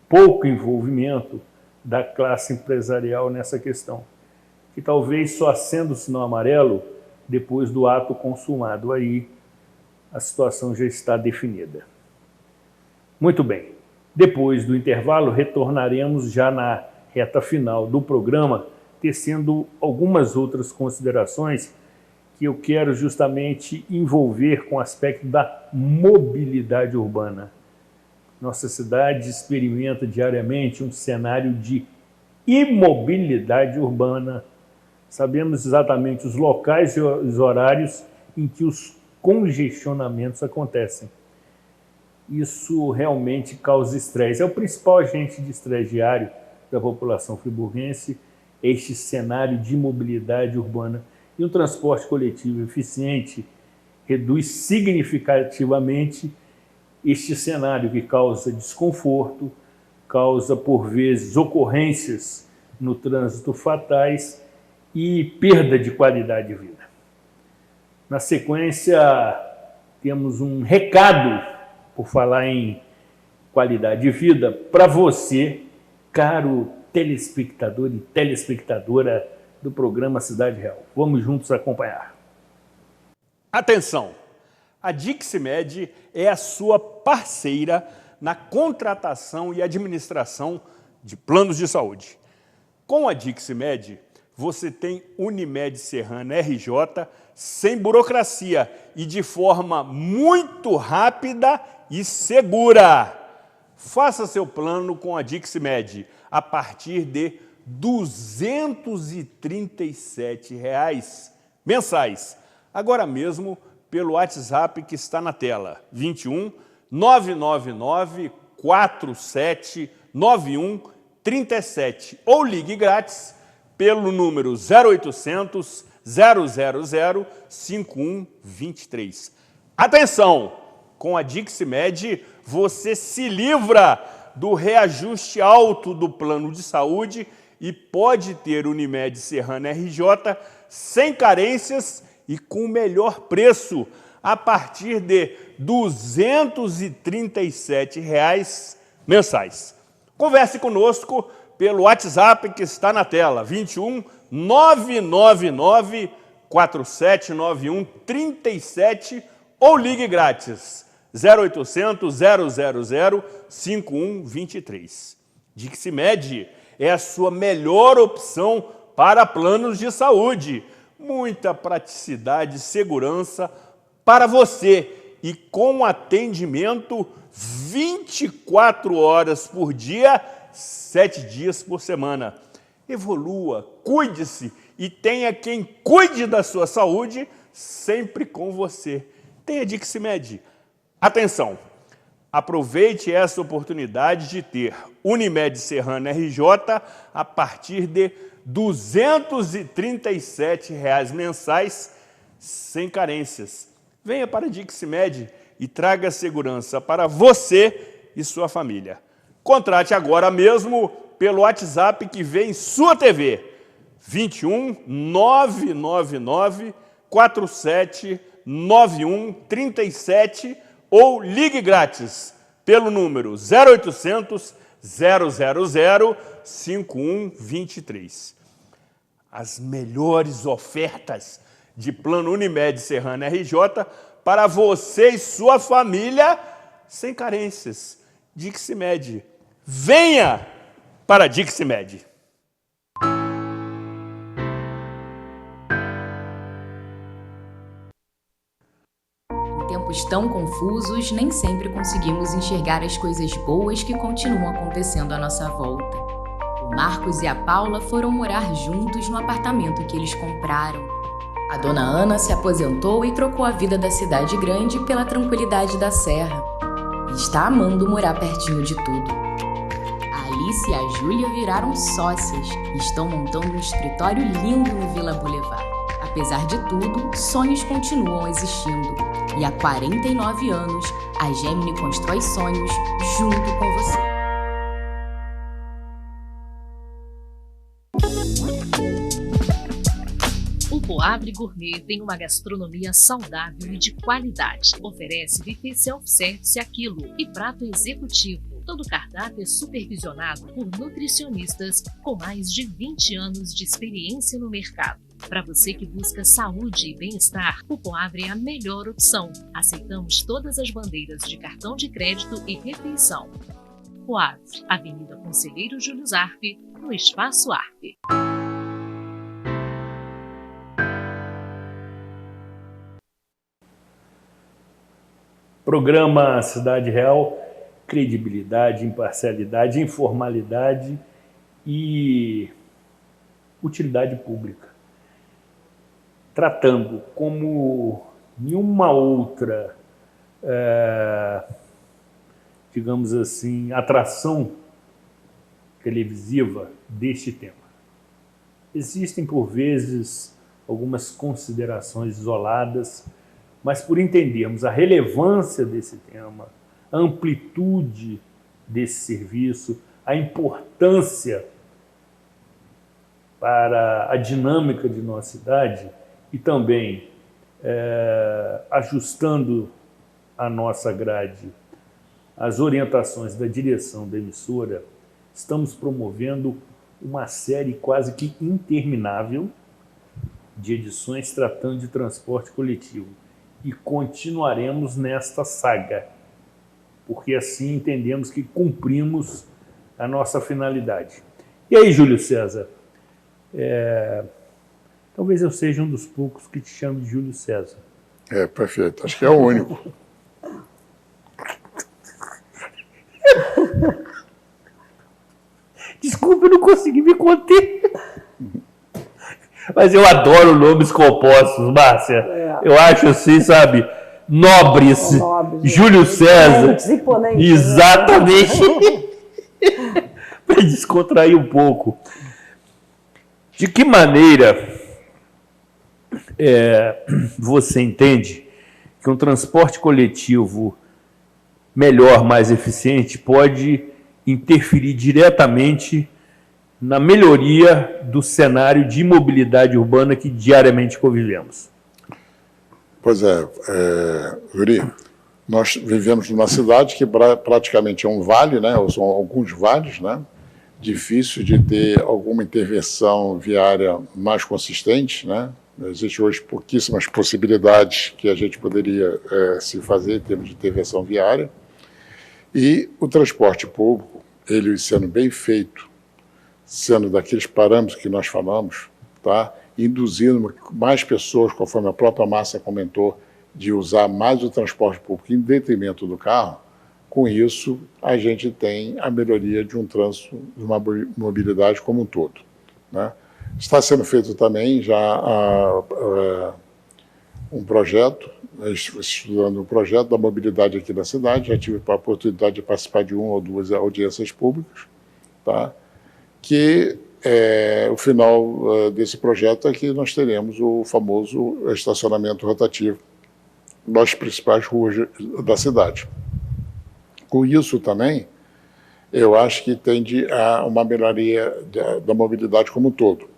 pouco envolvimento da classe empresarial nessa questão, que talvez só acenda o sinal amarelo depois do ato consumado. Aí a situação já está definida. Muito bem. Depois do intervalo, retornaremos já na reta final do programa, tecendo algumas outras considerações que eu quero justamente envolver com o aspecto da mobilidade urbana. Nossa cidade experimenta diariamente um cenário de imobilidade urbana. Sabemos exatamente os locais e os horários em que os congestionamentos acontecem. Isso realmente causa estresse. É o principal agente de estresse diário da população friburguense, este cenário de mobilidade urbana. E um transporte coletivo eficiente reduz significativamente este cenário que causa desconforto, causa, por vezes, ocorrências no trânsito fatais e perda de qualidade de vida. Na sequência, temos um recado, por falar em qualidade de vida, para você, caro telespectador e telespectadora do programa Cidade Real. Vamos juntos acompanhar. Atenção! A Diximed é a sua parceira na contratação e administração de planos de saúde. Com a Diximed, você tem Unimed Serrana RJ sem burocracia e de forma muito rápida e segura. Faça seu plano com a Diximed a partir de R$ 237 mensais. Agora mesmo pelo WhatsApp que está na tela, 21 999 47 91 37, ou ligue grátis pelo número 0800 000 5123. Atenção! Com a Diximed, você se livra do reajuste alto do plano de saúde e pode ter Unimed Serrana RJ sem carências e com o melhor preço, a partir de R$ 237 mensais. Converse conosco pelo WhatsApp que está na tela, 21 999 4791 37, ou ligue grátis 0800 000 5123. Diximed é a sua melhor opção para planos de saúde. Muita praticidade e segurança para você e com atendimento 24 horas por dia, 7 dias por semana. Evolua, cuide-se e tenha quem cuide da sua saúde sempre com você. Tenha Diximed. Atenção! Aproveite essa oportunidade de ter Unimed Serrana RJ a partir de R$ 237 mensais, sem carências. Venha para a Diximed e traga segurança para você e sua família. Contrate agora mesmo pelo WhatsApp que vem em sua TV, 21 999 47 91 37, ou ligue grátis pelo número 0800 000 5123. As melhores ofertas de plano Unimed Serrana RJ para você e sua família sem carências. Diximed. Venha para a Diximed. Em tempos tão confusos, nem sempre conseguimos enxergar as coisas boas que continuam acontecendo à nossa volta. O Marcos e a Paula foram morar juntos no apartamento que eles compraram. A dona Ana se aposentou e trocou a vida da cidade grande pela tranquilidade da serra. E está amando morar pertinho de tudo. A Alice e a Júlia viraram sócias e estão montando um escritório lindo no Vila Boulevard. Apesar de tudo, sonhos continuam existindo. E há 49 anos, a Gemini constrói sonhos junto com você. O Poavre Gourmet tem uma gastronomia saudável e de qualidade. Oferece buffet self-service a quilo e prato executivo. Todo o cardápio é supervisionado por nutricionistas com mais de 20 anos de experiência no mercado. Para você que busca saúde e bem-estar, o Poavre é a melhor opção. Aceitamos todas as bandeiras de cartão de crédito e refeição. Poavre, Avenida Conselheiro Júlio Zarpe, no Espaço Arpe. Programa Cidade Real, credibilidade, imparcialidade, informalidade e utilidade pública. Tratando como nenhuma outra, digamos assim, atração televisiva deste tema. Existem, por vezes, algumas considerações isoladas, mas por entendermos a relevância desse tema, a amplitude desse serviço, a importância para a dinâmica de nossa cidade e também ajustando a nossa grade às orientações da direção da emissora, estamos promovendo uma série quase que interminável de edições tratando de transporte coletivo. E continuaremos nesta saga, porque assim entendemos que cumprimos a nossa finalidade. E aí, Júlio César? Talvez eu seja um dos poucos que te chame de Júlio César. Perfeito. Acho que é o único. Desculpa, eu não consegui me conter. Mas eu adoro nomes compostos, Márcia. Eu acho assim, sabe, nobres. Júlio César. Exatamente. Para descontrair um pouco. De que maneira você entende que um transporte coletivo melhor, mais eficiente, pode interferir diretamente na melhoria do cenário de mobilidade urbana que diariamente convivemos? Pois Yuri, nós vivemos numa cidade que praticamente é um vale, né, ou são alguns vales, né, difícil de ter alguma intervenção viária mais consistente, né? Existem hoje pouquíssimas possibilidades que a gente poderia se fazer em termos de intervenção viária. E o transporte público, ele sendo bem feito, sendo daqueles parâmetros que nós falamos, tá? Induzindo mais pessoas, conforme a própria Márcia comentou, de usar mais o transporte público em detrimento do carro. Com isso, a gente tem a melhoria de um trânsito, de uma mobilidade como um todo, né? Está sendo feito também já um projeto, estudando um projeto da mobilidade aqui na cidade. Já tive a oportunidade de participar de uma ou duas audiências públicas, tá? Que o final desse projeto é que nós teremos o famoso estacionamento rotativo nas principais ruas da cidade. Com isso também, eu acho que tende a uma melhoria da mobilidade como um todo,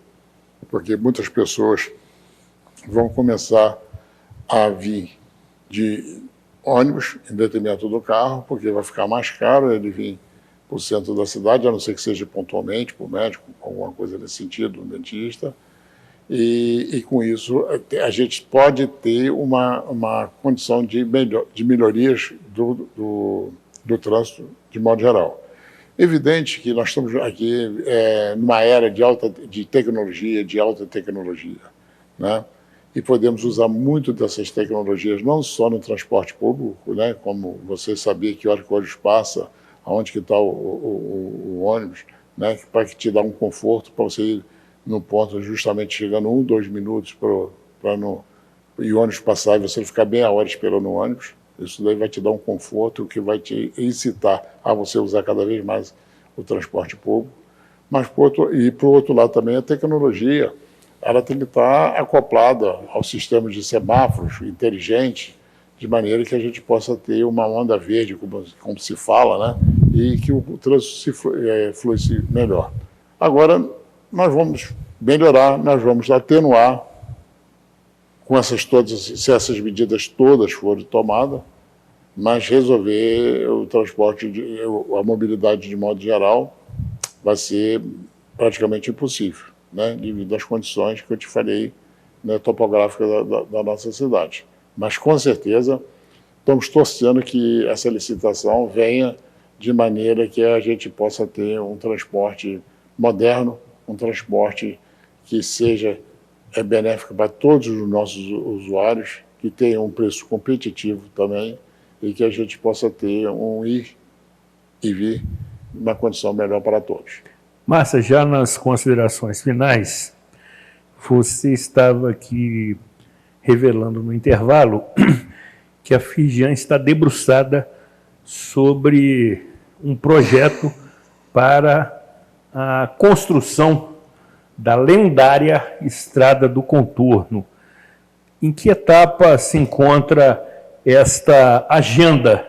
porque muitas pessoas vão começar a vir de ônibus em detrimento do carro, porque vai ficar mais caro ele vir para o centro da cidade, a não ser que seja pontualmente, para o médico, alguma coisa nesse sentido, um dentista. E com isso, a gente pode ter uma condição de melhorias do trânsito de modo geral. Evidente que nós estamos aqui numa era de tecnologia, de alta tecnologia, né? E podemos usar muito dessas tecnologias, não só no transporte público, né? Como você sabia que hora que o ônibus passa, aonde que está o ônibus, né? Para que te dá um conforto para você ir no ponto justamente chegando 1, 2 minutos para o ônibus passar e você ficar bem a hora esperando o ônibus. Isso daí vai te dar um conforto que vai te incitar a você usar cada vez mais o transporte público. Mas, por outro lado também, a tecnologia, ela tem que estar acoplada ao sistema de semáforos inteligentes, de maneira que a gente possa ter uma onda verde, como se fala, né? E que o trânsito flui melhor. Agora, nós vamos melhorar, nós vamos atenuar, se essas medidas todas forem tomadas, mas resolver o transporte, a mobilidade de modo geral, vai ser praticamente impossível, né, devido às condições que eu te falei, né, topográficas da nossa cidade. Mas, com certeza, estamos torcendo que essa licitação venha de maneira que a gente possa ter um transporte moderno, um transporte que seja benéfico para todos os nossos usuários, que tenha um preço competitivo também e que a gente possa ter um ir e vir uma condição melhor para todos. Márcia, já nas considerações finais, você estava aqui revelando no intervalo que a Firjan está debruçada sobre um projeto para a construção da lendária Estrada do Contorno. Em que etapa se encontra esta agenda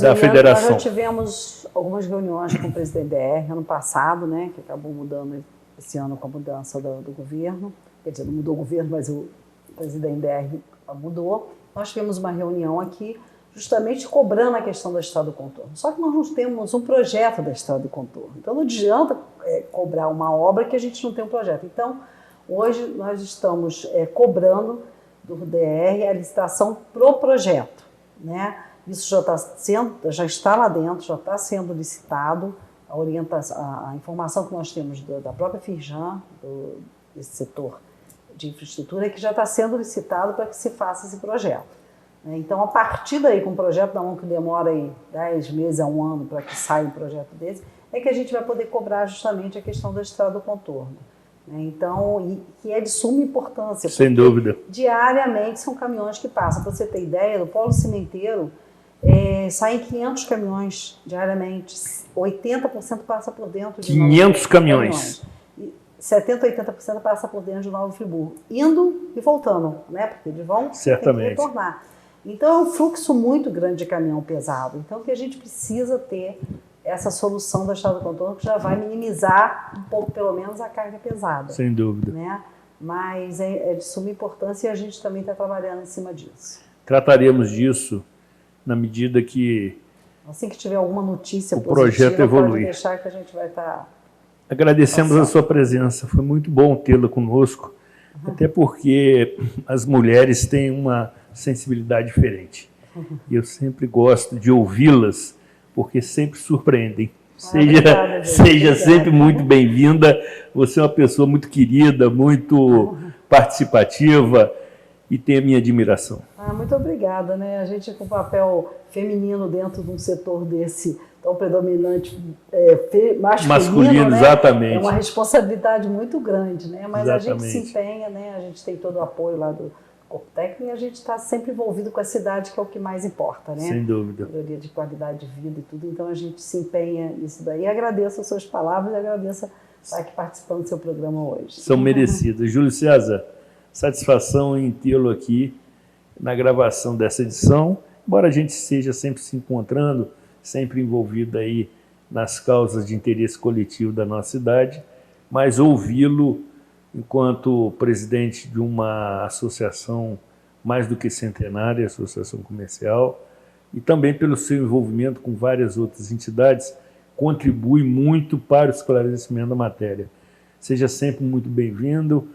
da federação? Nós já tivemos algumas reuniões com o presidente DR ano passado, né, que acabou mudando esse ano com a mudança do governo. Quer dizer, não mudou o governo, mas o presidente DR mudou. Nós tivemos uma reunião aqui justamente cobrando a questão da Estrada do Contorno. Só que nós não temos um projeto da Estrada do Contorno. Então não adianta cobrar uma obra que a gente não tem um projeto. Então, hoje nós estamos cobrando do DR a licitação pro projeto, né? Isso já está lá dentro, já está sendo licitado. A informação que nós temos da própria Firjan, desse setor de infraestrutura, é que já está sendo licitado para que se faça esse projeto. Então, a partir daí, com um projeto da ONU que demora aí 10 meses a um ano para que saia um projeto desse, é que a gente vai poder cobrar justamente a questão da Estrada do Contorno. Então, que é de suma importância. Sem dúvida. Diariamente são caminhões que passam. Para você ter ideia, do polo cimenteiro, saem 500 caminhões diariamente. 80% passa por dentro de 500 caminhões. 70% a 80% passa por dentro de Nova Friburgo, indo e voltando, né? Porque eles vão ter que retornar. Então, é um fluxo muito grande de caminhão pesado. Então, que a gente precisa ter essa solução da Estrada do Contorno, que já vai minimizar um pouco, pelo menos, a carga pesada. Sem dúvida. Né? Mas é de suma importância e a gente também está trabalhando em cima disso. Trataremos disso na medida que assim que tiver alguma notícia o projeto evoluir. Pode deixar que a gente vai estar... Agradecemos a sua presença, foi muito bom tê-la conosco, até porque as mulheres têm uma sensibilidade diferente. E eu sempre gosto de ouvi-las, porque sempre surpreendem. Seja sempre muito bem-vinda, você é uma pessoa muito querida, muito participativa e tem a minha admiração. Muito obrigada, né? A gente com o papel feminino dentro de um setor desse tão predominante masculino, né? Exatamente. É uma responsabilidade muito grande, né? Mas exatamente. A gente se empenha, né? A gente tem todo o apoio lá do corpo técnico e a gente está sempre envolvido com a cidade, que é o que mais importa, né? Sem dúvida. Melhoria de qualidade de vida e tudo, então a gente se empenha nisso daí. Agradeço as suas palavras e agradeço estar aqui participando do seu programa hoje. São merecidas. Júlio César, satisfação em tê-lo aqui na gravação dessa edição, embora a gente esteja sempre se encontrando, sempre envolvido aí nas causas de interesse coletivo da nossa cidade, mas ouvi-lo enquanto presidente de uma associação mais do que centenária, associação comercial, e também pelo seu envolvimento com várias outras entidades, contribui muito para o esclarecimento da matéria. Seja sempre muito bem-vindo.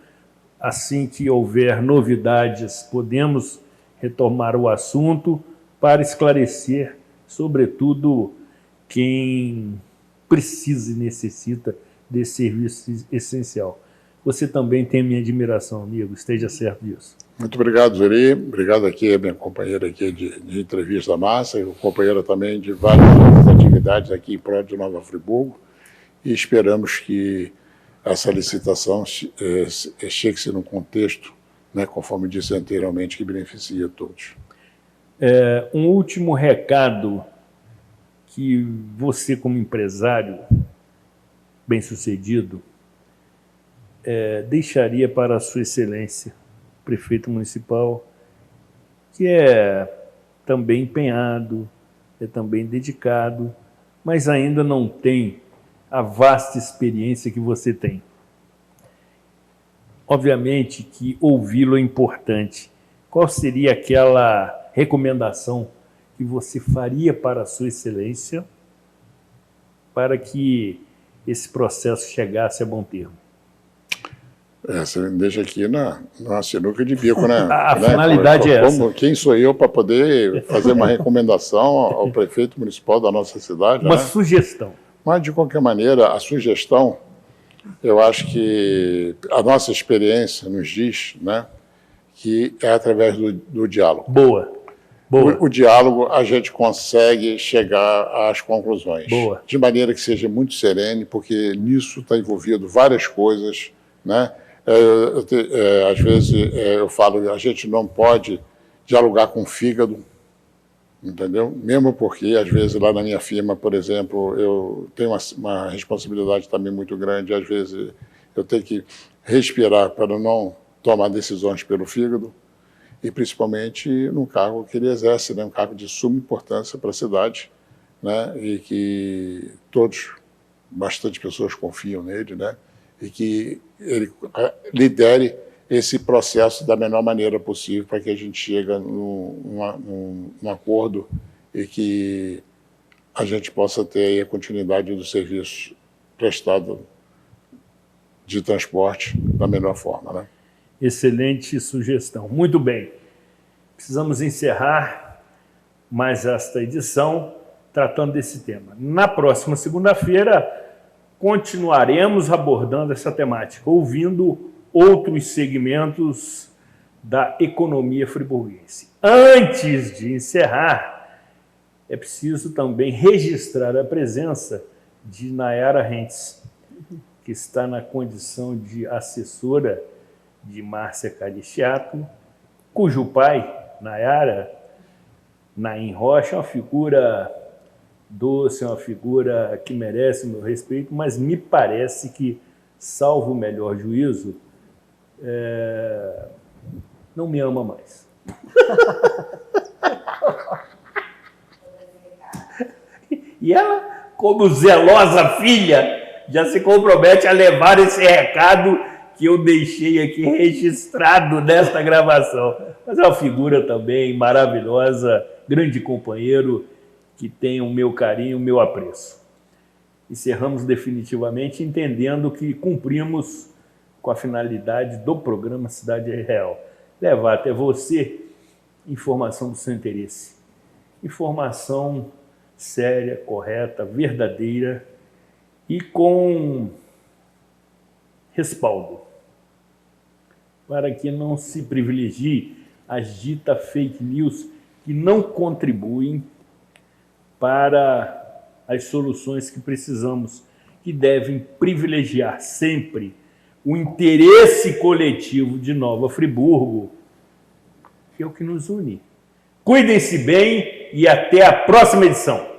Assim que houver novidades, podemos retomar o assunto para esclarecer, sobretudo, quem precisa e necessita desse serviço essencial. Você também tem minha admiração, amigo, esteja certo disso. Muito obrigado, Zuri. Obrigado aqui a minha companheira aqui de entrevista, Márcia, e companheira também de várias outras atividades aqui em prol de Nova Friburgo. E esperamos que essa licitação chegue-se num contexto, né, conforme disse anteriormente, que beneficia todos. Um último recado que você, como empresário bem-sucedido, deixaria para a sua excelência, prefeito municipal, que é também empenhado, é também dedicado, mas ainda não tem a vasta experiência que você tem. Obviamente que ouvi-lo é importante. Qual seria aquela recomendação que você faria para a sua excelência para que esse processo chegasse a bom termo? Você me deixa aqui na sinuca de bico, né? A finalidade é essa. Quem sou eu para poder fazer uma recomendação ao prefeito municipal da nossa cidade? Uma sugestão. Mas, de qualquer maneira, a sugestão, eu acho que a nossa experiência nos diz, né, que é através do diálogo. Boa. O diálogo, a gente consegue chegar às conclusões. Boa. De maneira que seja muito serene, porque nisso está envolvido várias coisas, né? Às vezes eu falo, a gente não pode dialogar com o fígado, entendeu? Mesmo porque, às vezes, lá na minha firma, por exemplo, eu tenho uma responsabilidade também muito grande, às vezes eu tenho que respirar para não tomar decisões pelo fígado, e principalmente no cargo que ele exerce, né? Um cargo de suma importância para a cidade, né? E que bastante pessoas confiam nele, né? E que ele lidere esse processo da melhor maneira possível para que a gente chegue num acordo e que a gente possa ter aí a continuidade do serviço prestado de transporte da melhor forma, né? Excelente sugestão. Muito bem. Precisamos encerrar mais esta edição tratando desse tema. Na próxima segunda-feira, continuaremos abordando essa temática, ouvindo outros segmentos da economia friburguense. Antes de encerrar, é preciso também registrar a presença de Nayara Rentes, que está na condição de assessora de Márcia Caristiato, cujo pai, Nayara, Naim Rocha, é uma figura doce, é uma figura que merece o meu respeito, mas me parece que, salvo o melhor juízo, não me ama mais. E ela, como zelosa filha, já se compromete a levar esse recado que eu deixei aqui registrado nesta gravação. Mas é uma figura também maravilhosa, grande companheiro, que tem o meu carinho, o meu apreço. Encerramos definitivamente entendendo que cumprimos com a finalidade do programa Cidade Real, levar até você informação do seu interesse, informação séria, correta, verdadeira e com respaldo, para que não se privilegie as ditas fake news que não contribuem para as soluções que precisamos, que devem privilegiar sempre o interesse coletivo de Nova Friburgo, que é o que nos une. Cuidem-se bem e até a próxima edição.